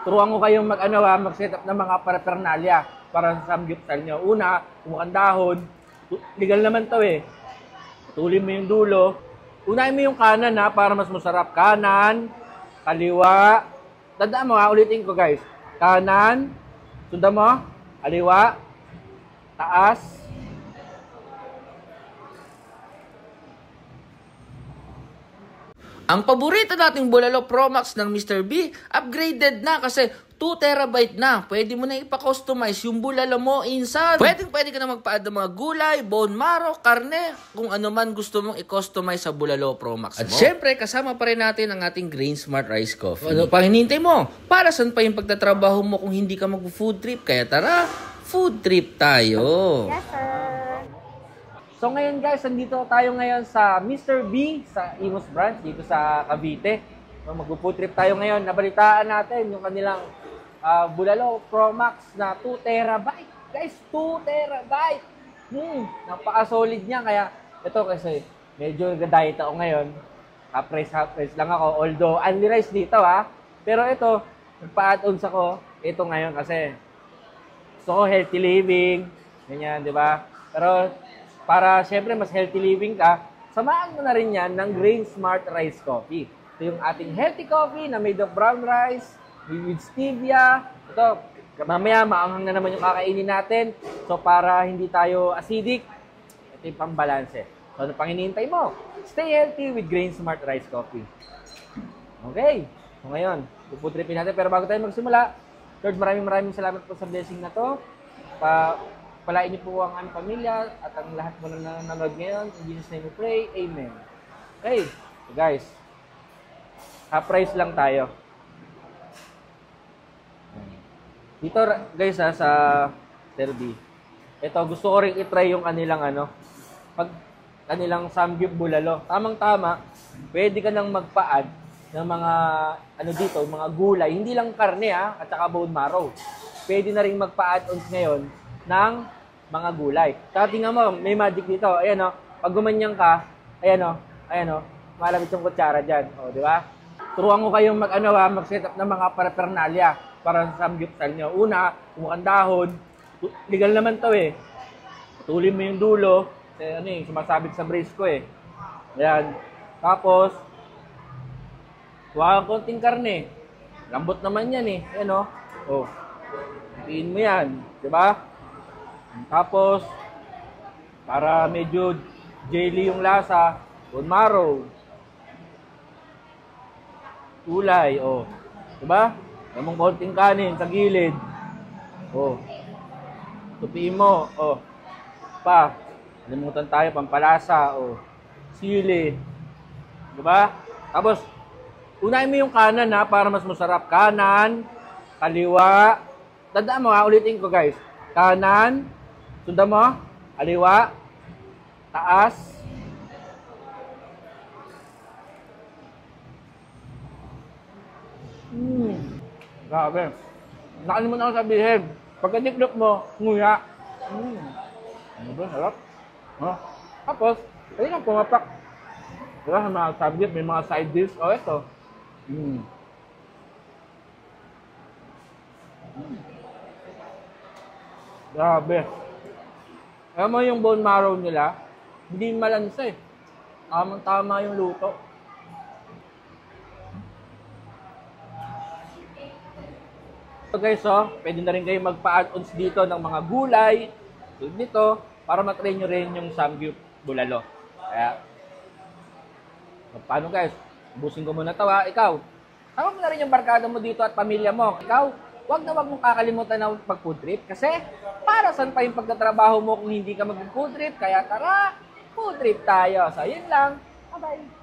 turuan ko kayong mag-set up ng mga paraphernalia para sa samgyupsal nyo. Una, kumukhang dahon. Legal naman to eh. Tulin mo yung dulo. Unahin mo yung kanan ha, para mas masarap. Kanan, kaliwa. Tandaan mo ha, ulitin ko guys. Kanan, sundan mo, kaliwa, taas. Ang paborito nating Bulalo Pro Max ng Mr. B, upgraded na kasi 2 terabyte na. Pwede mo na ipa-customize yung bulalo mo inside. Pwede ka na magpa-add ng mga gulay, bone marrow, karne, kung ano man gusto mong i-customize sa Bulalo Pro Max mo. At syempre, kasama pa rin natin ang ating Grain Smart Rice Coffee. Ano pang hinihintay mo? Para saan pa yung pagtatrabaho mo kung hindi ka mag-food trip? Kaya tara, food trip tayo. Yes, sir. So ngayon guys, nandito tayo ngayon sa Mr. B sa Imus Branch dito sa Cavite. So, mag-food trip tayo ngayon. Nabalitaan natin yung kanilang Bulalo Pro Max na 2 terabyte. Guys, 2 terabyte! Napaka-solid niya. Kaya ito kasi medyo nag-diet ako ngayon. Half price lang ako. Although, only rice dito ha. Pero ito, nagpa-add-ons ako. Ito ngayon kasi gusto ko healthy living. Ganyan, di ba? Pero para syempre mas healthy living ka, samahan mo na rin yan ng Grain Smart Rice Coffee. Ito yung ating healthy coffee na made of brown rice, with stevia. Ito, mamaya maanghang na naman yung kakainin natin. So para hindi tayo acidic, ito yung pambalanse. So ano pang hinihintay mo? Stay healthy with Grain Smart Rice Coffee. Okay, so ngayon, puputripin natin. Pero bago tayo magsimula, Lord, maraming salamat po sa blessing na to. Palain niyo po ang aming pamilya at ang lahat mo na nanonood ngayon. In Jesus' name we pray. Amen. Okay. So guys, half price lang tayo. Dito guys sa Derby. Ito, gusto ko rin i-try yung kanilang kanilang samgyup bulalo. Tamang-tama, pwede ka nang magpa-add ng mga dito, mga gulay. Hindi lang karne at saka bone marrow. Pwede na rin magpa-add-ons ngayon ng mga gulay. Kaya tingnan mo, may magic dito. Ayan pag gumanyan ka, ayan malapit yung kutsara dyan. O, di ba? Turuan ko kayong mag-set up ng mga paraphernalia para sa samgyupsal nyo. Una, kumukhang dahon. Legal naman to eh. Tulin mo yung dulo. Sumasabit sa brace ko eh. Ayan. Tapos, huwag konting karne. Lambot naman yan eh. Ayan o. Tiin mo yan. Di ba? Tapos, para medyo jelly yung lasa, bone marrow, gulay, diba? Namang konting kanin sa gilid, tupiin mo, nalimutan tayo, pampalasa, sili, diba? Tapos, unahin mo yung kanan para mas masarap. Kanan, kaliwa, tandaan mo ulitin ko guys, kanan, sundan mo, kaliwa, taas, grabe. Nakalimutan ako sabihin, pagka-diklop mo, nguya. Ano ba, sarap? Tapos, ayun ang pumapak. Diba, sa mga subject, may mga side dish. Ito. Grabe. Alam mo yung bone marrow nila, hindi malansa eh. Tamang-tama yung luto. So guys, pwede na rin kayo magpa-add-ons dito ng mga gulay. So dito, para matry nyo rin yung samgyup bulalo. Kaya, paano guys? Busin ko muna ito Ikaw, tama mo na rin yung barkada mo dito at pamilya mo. Ikaw, wag mong kakalimutan na mag-food trip. Kasi, para saan pa yung pagtatrabaho mo kung hindi ka mag-food trip? Kaya tara, food trip tayo. So, yun lang. Bye-bye.